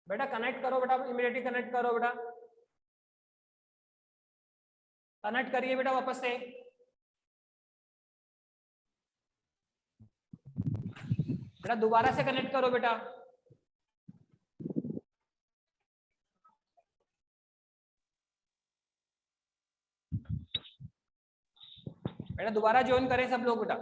बेटा कनेक्ट करो बेटा, इमीडिएटली कनेक्ट करो बेटा, कनेक्ट करिए बेटा वापस से। बेटा दोबारा से कनेक्ट करो बेटा। बेटा दोबारा ज्वाइन करें सब लोग बेटा।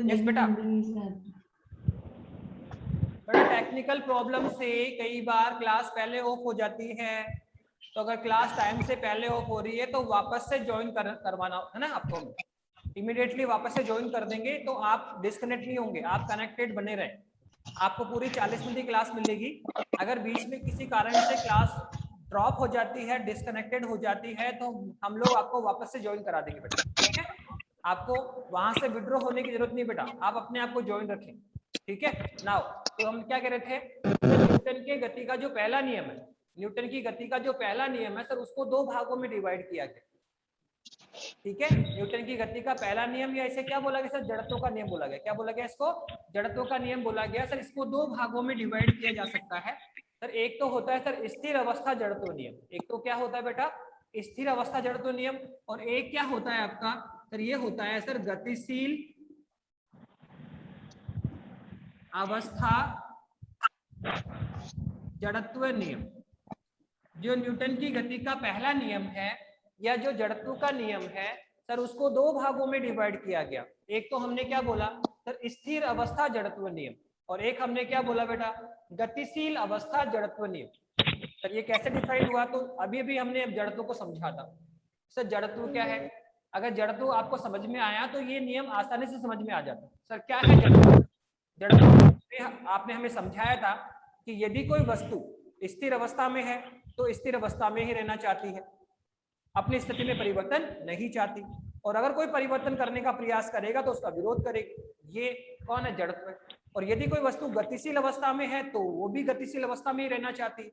यस बेटा। बेटा टेक्निकल प्रॉब्लम से कई बार क्लास पहले ऑफ हो जाती है, तो अगर क्लास टाइम से पहले ऑफ हो रही है तो वापस से ज्वाइन करवाना है ना आपको। इमीडिएटली वापस से ज्वाइन कर देंगे तो आप डिस्कनेक्ट नहीं होंगे, आप कनेक्टेड बने रहे। आपको पूरी 40 मिनट की क्लास मिलेगी। अगर बीच में किसी कारण से क्लास ड्रॉप हो जाती है, डिस्कनेक्टेड हो जाती है, तो हम लोग आपको वापस से ज्वाइन करा देंगे बेटा, ठीक है। आपको वहां से विड्रॉ होने की जरूरत नहीं बेटा, आप अपने आप को ज्वाइन रखें, ठीक है। नाउ तो हम क्या कह रहे थे, न्यूटन के गति का जो पहला नियम है, न्यूटन की गति का जो पहला नियम है सर, उसको दो भागों में डिवाइड किया गया, ठीक है। न्यूटन की गति का पहला नियम, या इसे क्या बोला गया सर, जड़त्व का नियम बोला गया। क्या बोला गया इसको, जड़त्व का नियम बोला गया सर। इसको दो भागों में डिवाइड किया जा सकता है सर। एक तो होता है सर स्थिर अवस्था जड़त्व नियम, एक तो क्या होता है बेटा स्थिर अवस्था जड़त्व नियम, और एक क्या होता है आपका सर, ये होता है सर गतिशील अवस्था जड़त्व नियम। जो न्यूटन की गति का पहला नियम है या जो जड़त्व का नियम है सर, उसको दो भागों में डिवाइड किया गया। एक तो हमने क्या बोला सर, स्थिर अवस्था जड़त्व नियम, और एक हमने क्या बोला बेटा, गतिशील अवस्था जड़त्व नियम। सर ये कैसे डिफाइंड हुआ, तो अभी भी हमने जड़त्व को समझा था सर। जड़त्व क्या है, अगर जड़त्व आपको समझ में आया तो ये नियम आसानी से समझ में आ जाता है। सर क्या है जड़त्व, जड़त्व आपने हमें समझाया था कि यदि कोई वस्तु स्थिर अवस्था में है तो स्थिर अवस्था में ही रहना चाहती है, अपनी स्थिति में परिवर्तन नहीं चाहती, और अगर कोई परिवर्तन करने का प्रयास करेगा तो उसका विरोध करेगी। ये कौन है, जड़त्व। और यदि कोई वस्तु गतिशील अवस्था में है तो वो भी गतिशील अवस्था में ही रहना चाहती है।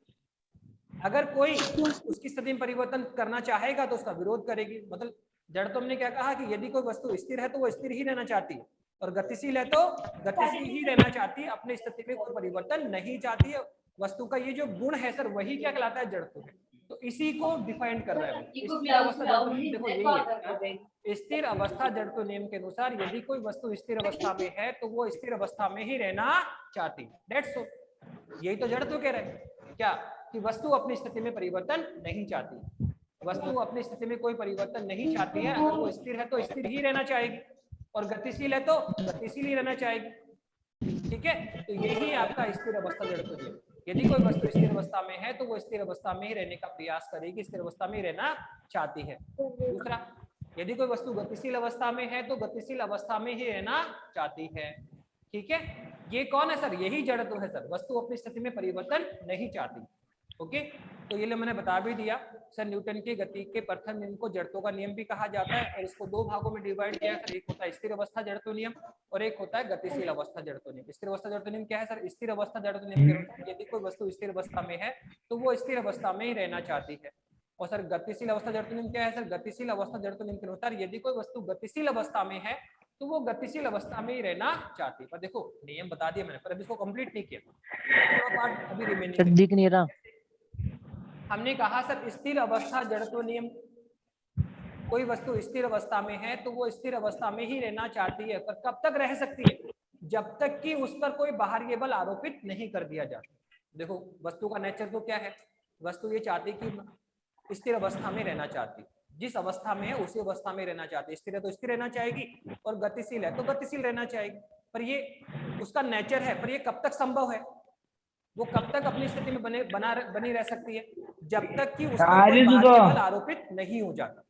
अगर कोई उसकी स्थिति में परिवर्तन करना चाहेगा तो उसका विरोध करेगी। मतलब जड़त्व ने क्या कहा कि यदि कोई वस्तु स्थिर है तो वो स्थिर ही रहना चाहती है, और गतिशील है तो गतिशील ही रहना चाहती है, अपनी स्थिति में कोई परिवर्तन नहीं चाहती है। वस्तु का ये जो गुण है सर, वही क्या कहलाता है, जड़त्व है। तो इसी को डिफाइन कर रहा है स्थिर अवस्था जड़त्व नियम। देखो यही है, स्थिर अवस्था जड़त्व नियम के अनुसार यदि कोई वस्तु स्थिर अवस्था में है तो वो स्थिर अवस्था में ही रहना चाहती है। दैट्स ऑल, यही तो जड़त्व कह रहे हैं क्या, कि वस्तु अपनी स्थिति में परिवर्तन नहीं चाहती। वस्तु अपनी स्थिति में कोई परिवर्तन नहीं चाहती है, अगर वो स्थिर है तो स्थिर ही रहना चाहेगी, और गतिशील है तो गतिशील ही रहना चाहेगी, ठीक है। तो यही आपका स्थिर अवस्था जड़त्व नियम। यदि कोई वस्तु स्थिर अवस्था में है तो वो स्थिर अवस्था में ही रहने का प्रयास करेगी, स्थिर अवस्था में ही रहना चाहती है। दूसरा, यदि कोई वस्तु गतिशील अवस्था में है तो गतिशील अवस्था में ही रहना चाहती है, ठीक है। ये कौन है सर, यही जड़त्व है सर, वस्तु अपनी स्थिति में परिवर्तन नहीं चाहती। ओके, तो ये मैंने बता भी दिया सर, न्यूटन की गति के प्रथम नियम को जड़त्व का नियम भी कहा जाता है, और इसको दो भागों में डिवाइड किया है सर। एक होता है स्थिर अवस्था जड़त्व नियम और एक होता है गतिशील अवस्था जड़त्व नियम। स्थिर अवस्था जड़त्व नियम क्या है सर, स्थिर अवस्था जड़त्व नियम के अनुसार यदि कोई वस्तु स्थिर अवस्था में है तो वो स्थिर अवस्था में ही रहना चाहती है। और सर गतिशील अवस्था जड़त्व नियम क्या है सर, गतिशील अवस्था जड़त्व नियम के अनुसार यदि कोई वस्तु गतिशील अवस्था में है तो वो गतिशील अवस्था में ही रहना चाहती है। पर देखो नियम बता दिया मैंने, पर अभी इसको कंप्लीट नहीं किया, थोड़ा पार्ट अभी रिमेनिंग दिख नहीं रहा। हमने कहा सर स्थिर अवस्था जड़त्व नियम, कोई वस्तु स्थिर अवस्था में है तो वो स्थिर अवस्था में ही रहना चाहती है, पर कब तक रह सकती है, जब तक कि उस पर कोई बाहरी बल आरोपित नहीं कर दिया जाता। देखो वस्तु का नेचर तो क्या है, वस्तु ये चाहती कि स्थिर अवस्था में रहना चाहती, जिस अवस्था में है उसी अवस्था में रहना चाहती। स्थिर है तो स्थिर रहना चाहेगी, और गतिशील है तो गतिशील रहना चाहेगी। पर ये उसका नेचर है, पर ये कब तक संभव है, वो कब तक अपनी स्थिति में बनी रह सकती है, जब तक कि उस पर कोई बाहरी बल आरोपित नहीं हो जाता।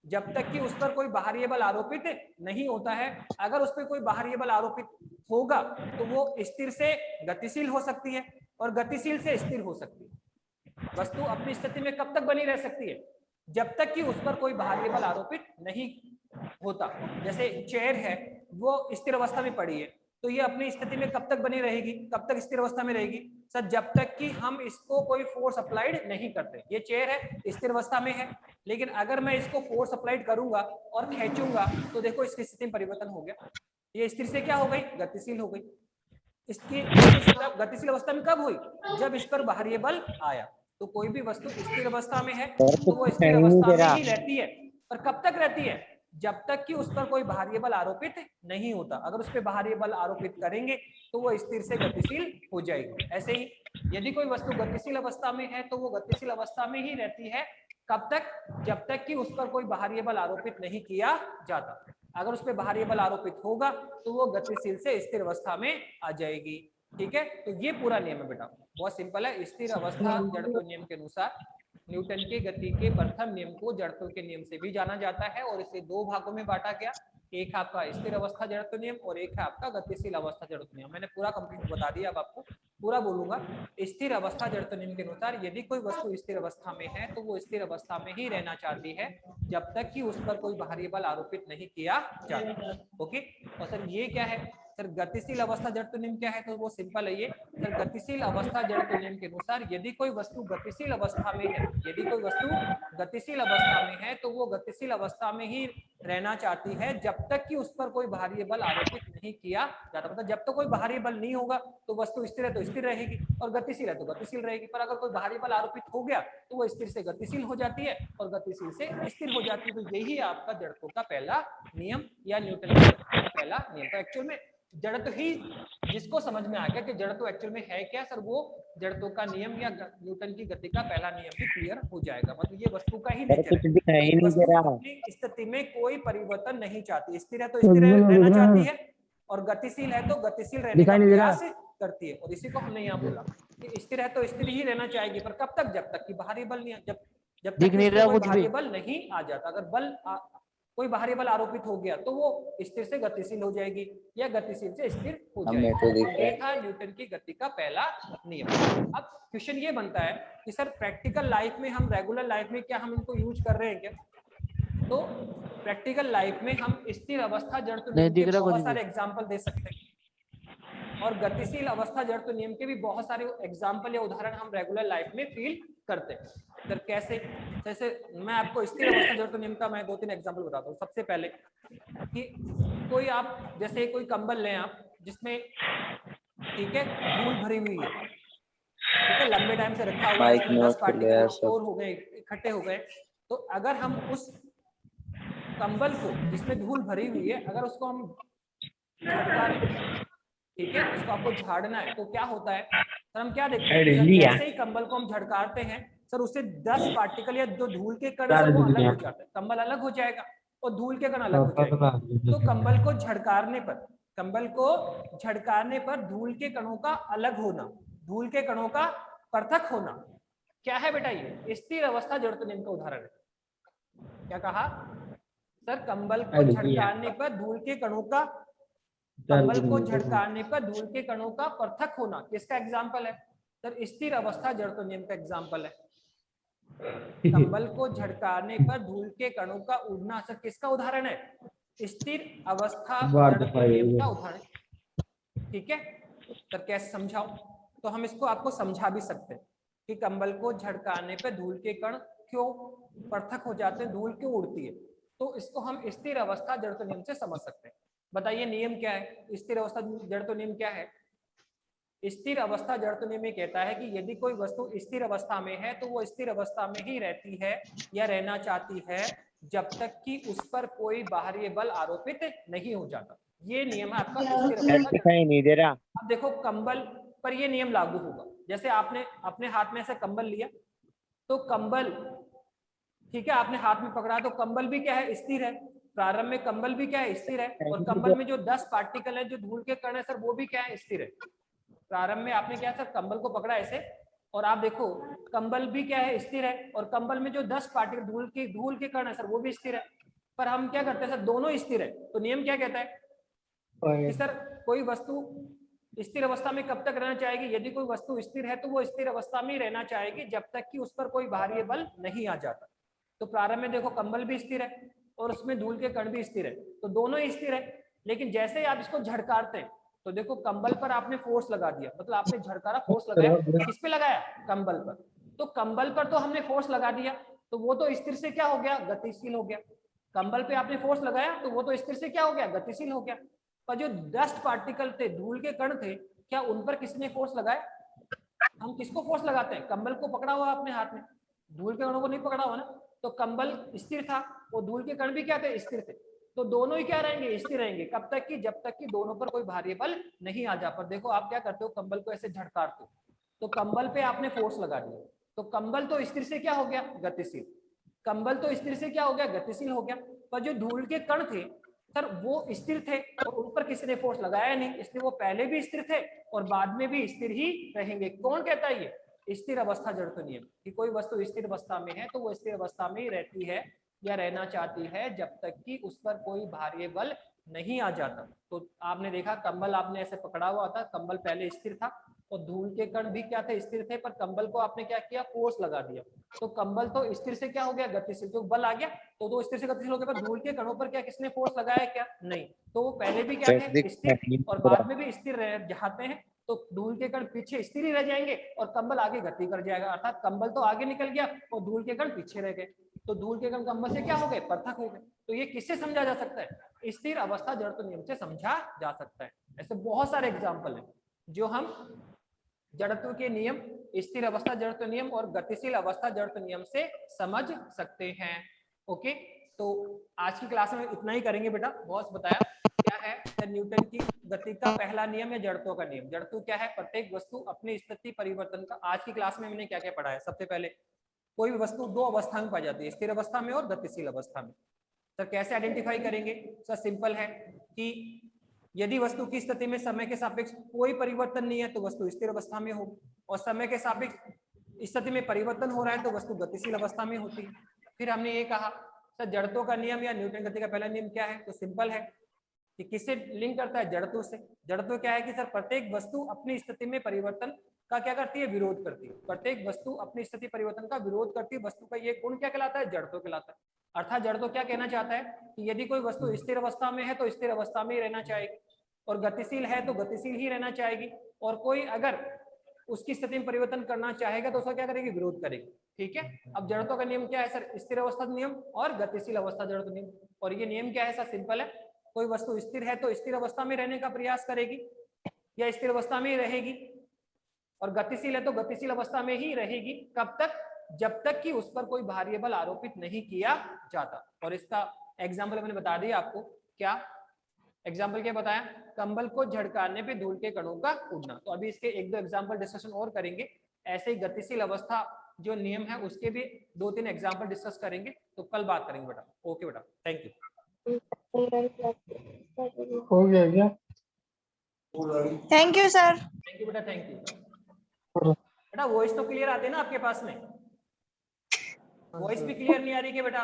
जब तक कि उस पर कोई बाहरी बल आरोपित नहीं होता है। अगर उस पर कोई बाहरी बल आरोपित होगा तो वो स्थिर से गतिशील हो सकती है और गतिशील से स्थिर हो सकती है। वस्तु अपनी स्थिति में कब तक बनी रह सकती है, जब तक कि उस पर कोई बाहरी बल आरोपित नहीं होता। जैसे चेयर है, वो स्थिर अवस्था में पड़ी है, तो ये अपनी स्थिति में कब तक बनी रहेगी, कब तक स्थिर अवस्था में रहेगी सर? जब तक कि हम इसको कोई फोर्स अप्लाइड नहीं करते। ये चेयर है, स्थिर अवस्था में है, लेकिन अगर मैं इसको फोर्स अप्लाइड करूंगा और खींचूंगा तो देखो इसकी स्थिति में परिवर्तन हो गया। ये स्थिर से क्या हो गई, गतिशील हो गई। इसकी गतिशील अवस्था में कब हुई, जब इस पर बाहरी बल आया। तो कोई भी वस्तु स्थिर अवस्था में है तो वो स्थिर अवस्था में ही रहती है। पर कब तक रहती है, जब तक कि उस पर कोई बाहरी बल आरोपित नहीं होता। अगर उस पर बाहरी बल आरोपित करेंगे तो वो स्थिर से गतिशील हो जाएगी। ऐसे ही यदि कोई वस्तु गतिशील अवस्था में है तो वो गतिशील अवस्था में ही रहती है। कब तक, जब तक कि उस पर कोई बाहरी बल आरोपित नहीं किया जाता। अगर उस पर बाहरी बल आरोपित होगा तो वो गतिशील से स्थिर अवस्था में आ जाएगी। ठीक है, तो ये पूरा नियम है बेटा, बहुत सिंपल है। स्थिर अवस्था जड़त्व नियम के अनुसार न्यूटन के गति के प्रथम नियम को जड़त्व के नियम से भी जाना जाता है और इसे दो भागों में बांटा गया। एक आपका स्थिर अवस्था जड़त्व नियम और एक है आपका गतिशील अवस्था जड़त्व नियम। मैंने पूरा कंप्लीट बता दिया, अब आपको पूरा बोलूंगा। स्थिर अवस्था जड़त्व नियम के अनुसार यदि कोई वस्तु स्थिर अवस्था में है तो वो स्थिर अवस्था में ही रहना चाहती है जब तक कि उस पर कोई बाहरी बल आरोपित नहीं किया जाता। ओके, और सर ये क्या है सर, गतिशील अवस्था जड़त्व नियम क्या है? तो वो सिंपल है ये सर, गतिशील अवस्था जड़त्व नियम के अनुसार यदि कोई वस्तु गतिशील अवस्था में है, यदि कोई वस्तु गतिशील अवस्था में है तो वो गतिशील अवस्था में ही रहना चाहती है जब तक कि उस पर कोई बाहरी बल आरोपित नहीं किया जाता। मतलब जब तक कोई बाहरी बल नहीं होगा तो वस्तु स्थिर है तो स्थिर रहेगी और गतिशील है तो गतिशील रहेगी। पर अगर कोई बाहरी बल आरोपित हो गया तो वो स्थिर से गतिशील हो जाती है और गतिशील से स्थिर हो जाती है। तो यही आपका जड़त्व का पहला नियम या न्यूटन का पहला नियम। तो एक्चुअल में जड़त्व ही, जिसको समझ में आ गया कि जड़त्व एक्चुअल में है क्या सर, वो जड़त्व का नियम या न्यूटन की गति का पहला नियम भी क्लियर हो जाएगा। मतलब ये वस्तु का ही नेचर है, वस्तु अपनी स्थिति में कोई परिवर्तन नहीं चाहती। स्थिर है तो स्थिर रहना चाहती है और गतिशील है तो गतिशील रहने का प्रयास करती है। और इसी को हमने यहाँ बोला कि स्थिर है तो स्थिर ही रहना चाहेगी, पर कब तक, जब तक कि बाहरी बल नहीं, जब तक कि कोई बाहरी बल नहीं आ जाता। अगर कोई बाहरी बल आरोपित हो गया तो वो स्थिर से गतिशील हो जाएगी या गतिशील से स्थिर हो जाएगी। तो ये था न्यूटन की गति का पहला नियम। अब क्वेश्चन ये बनता है कि सर प्रैक्टिकल लाइफ में, हम रेगुलर लाइफ में क्या हम इनको यूज कर रहे हैं क्या? तो प्रैक्टिकल लाइफ में हम स्थिर अवस्था जड़त्व नियम के बहुत सारे एग्जाम्पल दे सकते हैं और गतिशील अवस्था जड़त्व नियम के भी बहुत सारे एग्जाम्पल या उदाहरण हम रेगुलर लाइफ में फील करते हैं। सर कैसे? जैसे मैं आपको स्थिर अवस्था जड़त्व नियम का मैं 2-3 एग्जाम्पल बताता हूँ। सबसे पहले कि कोई आप, जैसे कोई कंबल लें आप जिसमें, ठीक है, धूल भरी हुई है, ठीक है, लंबे टाइम से रखा हुआ है, इसमें 10 पार्टिकल स्टोर हो गए, इकट्ठे हो गए। तो अगर हम उस कंबल को जिसमें धूल भरी हुई है, अगर उसको हम झटका दें, ठीक है, उसको आपको झाड़ना है, तो क्या होता है सर, हम क्या देखते हैं सर, जैसे ही कंबल को हम झटकारते हैं सर, उससे 10 पार्टिकल या जो धूल के कण है वो अलग हो जाते हैं, कंबल अलग हो जाएगा और धूल के कण अलग हो जाएंगे। तो कंबल को झटकारने पर धूल के कणों का अलग होना, धूल के कणों का पृथक होना क्या है बेटा? ये स्थिर अवस्था जड़त्व नियम का उदाहरण है। क्या कहा सर? कंबल को झटकारने पर धूल के कणों का, कंबल को झटकारने पर धूल के कणों का पृथक होना किसका एग्जाम्पल है सर? स्थिर अवस्था जड़त्व नियम का एग्जाम्पल है। कंबल को झटकारने पर धूल के कणों का उड़ना सर किसका उदाहरण है? स्थिर अवस्था जड़त्व नियम का उदाहरण। ठीक है सर, कैसे समझाओ? तो हम इसको आपको समझा भी सकते हैं कि कंबल को झटकारने पर धूल के कण क्यों पृथक हो जाते हैं, धूल क्यों उड़ती है। तो इसको हम स्थिर अवस्था जड़त्व नियम से समझ सकते हैं। बताइए नियम क्या है? स्थिर अवस्था जड़त्व नियम क्या है? स्थिर अवस्था जड़त्व नियम में कहता है कि यदि कोई वस्तु स्थिर अवस्था में है तो वो स्थिर अवस्था में ही रहती है या रहना चाहती है जब तक कि उस पर कोई बाहरी बल आरोपित नहीं हो जाता। ये नियम है आपका स्थिर अवस्था। नहीं दे रहा। अब देखो कंबल पर ये नियम लागू होगा। जैसे आपने अपने हाथ में से कंबल लिया तो कंबल, ठीक है, आपने हाथ में पकड़ा तो कंबल भी क्या है? स्थिर है। प्रारंभ में कंबल भी क्या है? स्थिर है। और कंबल में जो 10 पार्टिकल है, जो धूल के कण है सर, वो भी क्या है? स्थिर है। प्रारंभ में आपने क्या सर, कंबल को पकड़ा ऐसे और आप देखो कंबल भी क्या है? स्थिर है। और कंबल में जो 10 पार्टिकल धूल के कण है सर, वो भी स्थिर है। पर हम क्या करते हैं सर, दोनों स्थिर है। तो नियम क्या कहता है कि सर कोई वस्तु स्थिर अवस्था में कब तक रहना चाहेगी? यदि कोई वस्तु स्थिर है तो वो स्थिर अवस्था में ही रहना चाहेगी जब तक कि उस पर कोई बाहरी बल नहीं आ जाता। तो प्रारंभ में देखो कंबल भी स्थिर है और उसमें धूल के कण भी स्थिर है, तो दोनों ही स्थिर है। लेकिन जैसे ही आप इसको झटकारते हैं तो देखो कंबल पर आपने फोर्स लगा दिया, मतलब आपने झड़कारा फोर्स लगाया, किस पे लगाया? कंबल पर। तो कंबल पर तो हमने फोर्स लगा दिया, तो वो तो स्थिर से क्या हो गया? गतिशील हो गया। कंबल पे आपने फोर्स लगाया तो वो तो स्थिर से क्या हो गया? गतिशील हो गया। पर जो डस्ट पार्टिकल थे, धूल के कण थे, क्या उन पर किसने फोर्स लगाया? हम किसको फोर्स लगाते हैं? कंबल को पकड़ा हुआ अपने हाथ में, धूल के कणों को नहीं पकड़ा हुआ ना। तो कंबल स्थिर था, वो धूल के कण भी क्या थे? स्थिर थे। तो दोनों ही क्या रहेंगे? स्थिर रहेंगे। कब तक कि जब तक कि दोनों पर कोई भारी बल नहीं आ जा। पर देखो आप क्या करते हो, कंबल को ऐसे झटकारते हो, तो कंबल पे आपने फोर्स लगा दिया, तो कंबल तो स्थिर से क्या हो गया? गतिशील। कंबल तो स्थिर से क्या हो गया? गतिशील हो गया। पर जो धूल के कण थे सर वो स्थिर थे और उन पर किसी ने फोर्स लगाया नहीं, इसलिए वो पहले भी स्थिर थे और बाद में भी स्थिर ही रहेंगे। कौन कहता है ये? स्थिर अवस्था जड़त्व नियम, कि कोई वस्तु स्थिर अवस्था में है तो वो स्थिर अवस्था में ही रहती है या रहना चाहती है जब तक कि उस पर कोई बाह्य बल नहीं आ जाता। तो आपने देखा कंबल आपने ऐसे पकड़ा हुआ था, कंबल पहले स्थिर था और धूल के कण भी क्या थे? स्थिर थे, पर कंबल को आपने क्या किया? फोर्स लगा दिया, तो कंबल तो स्थिर से क्या हो गया? गतिशील। जो बल आ गया तो स्थिर से गतिशील हो गया, पर धूल के कणों पर क्या किसने फोर्स लगाया? क्या? नहीं। तो वो पहले भी क्या थे? स्थिर और बाद में भी स्थिर रह जाते हैं। तो धूल के कण पीछे स्थिर ही रह जाएंगे और कंबल आगे गति कर जाएगा, अर्थात कंबल तो आगे निकल गया और धूल के कण पीछे रह गए। तो धूल के कण कंबल से क्या हो गए? पृथक हो गए। तो ये किससे समझा जा सकता है? स्थिर अवस्था जड़त्व नियम से समझा जा सकता है। ऐसे बहुत सारे एग्जाम्पल हैं जो हम जड़त्व के नियम, स्थिर अवस्था जड़त्व नियम और गतिशील अवस्था जड़त्व नियम से समझ सकते हैं। ओके, तो आज की क्लास में इतना ही करेंगे बेटा। बहुत बताया क्या है न्यूटन की गति का पहला नियम या जड़त्व का नियम। जड़त्व क्या है? प्रत्येक वस्तु अपनी स्थिति परिवर्तन का। आज की क्लास में मैंने क्या क्या पढ़ा है? सबसे पहले कोई भी वस्तु दो अवस्था में पाई जाती है, स्थिर अवस्था में और गतिशील अवस्था में। सर कैसे आइडेंटिफाई करेंगे? सर सिंपल है कि यदि वस्तु की स्थिति में समय के सापेक्ष कोई परिवर्तन नहीं है तो वस्तु स्थिर अवस्था में होगी, और समय के सापेक्ष स्थिति में परिवर्तन हो रहा है तो वस्तु गतिशील अवस्था में होती है। फिर हमने ये कहा सर जड़त्व का नियम या न्यूटन गति का पहला नियम क्या है? तो सिंपल है कि किससे लिंक करता है? जड़त्व से। जड़त्व क्या है कि सर प्रत्येक वस्तु अपनी स्थिति में परिवर्तन का क्या करती है? विरोध करती है। प्रत्येक वस्तु अपनी स्थिति परिवर्तन का विरोध करती है। वस्तु का ये गुण क्या कहलाता है? जड़त्व कहलाता है। अर्थात जड़त्व क्या कहना चाहता है कि यदि कोई वस्तु स्थिर अवस्था में है तो स्थिर अवस्था में ही रहना चाहेगी, और गतिशील है तो गतिशील ही रहना चाहेगी, और कोई अगर उसकी स्थिति में परिवर्तन करना चाहेगा तो उसका क्या करेगी? विरोध करेगी। ठीक है। अब जड़त्व का नियम क्या है सर? स्थिर अवस्था नियम और गतिशील अवस्था जड़त्व नियम। और ये नियम क्या है सर? सिंपल है, कोई वस्तु स्थिर है तो स्थिर अवस्था में रहने का प्रयास करेगी या स्थिर अवस्था में ही रहेगी, और गतिशील है तो गतिशील अवस्था में ही रहेगी। कब तक? जब तक कि उस पर कोई बाह्य बल आरोपित नहीं किया जाता। और इसका एग्जाम्पल मैंने बता दिया आपको। क्या एग्जाम्पल क्या बताया? कंबल को झड़काने पे धूल के कणों का उड़ना। तो अभी इसके एक दो एग्जाम्पल डिस्कशन और करेंगे। ऐसे ही गतिशील अवस्था जो नियम है उसके भी दो तीन एग्जाम्पल डिस्कस करेंगे। तो कल बात करेंगे बेटा। ओके बेटा, थैंक यू। हो गया क्या? Thank you sir. Thank you बेटा, थैंक यू बेटा। वॉइस तो क्लियर आते हैं ना आपके पास में? वॉइस भी क्लियर नहीं आ रही क्या बेटा?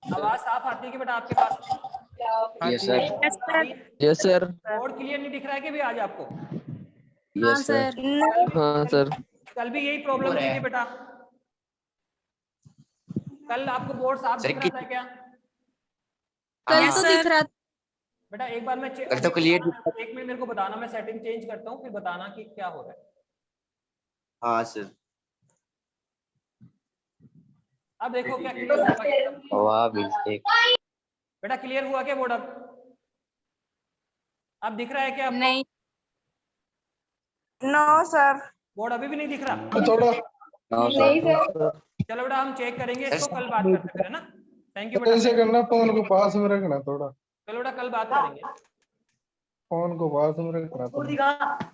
आवाज साफ आती है कि बेटा आपके पास में? Yes sir. Yes sir. Yes sir. Board clear नहीं दिख रहा है कि भी आज आपको? Yes sir. हाँ सर। कल भी यही प्रॉब्लम थी कि बेटा? कल आपको बोर्ड साफ दिख रहा था क्या? कल तो दिख रहा। बेटा एक बार मैं तो क्लियर। एक मिनट मेरे को बताना, मैं सेटिंग चेंज करता हूँ फिर बताना कि क्या हो रहा है। हाँ सर। अब देखो क्या क्लियर हुआ? वाह मिस्टेक। बेटा क्लियर हुआ क्या बोर्ड? अब दिख रहा है क्या आपको? नहीं। No sir. बोर्ड अभी भी नहीं दिख रहा? थोड़ा नहीं सर। चलो बेटा हम चेक करेंगे इसको, कल बात करते हैं, है ना? थैंक यू बेटा। ऐसे करना, फोन को पास में रखना थोड़ा। चलो बेटा कल बात करेंगे। फोन को पास में रखना थोड़ा।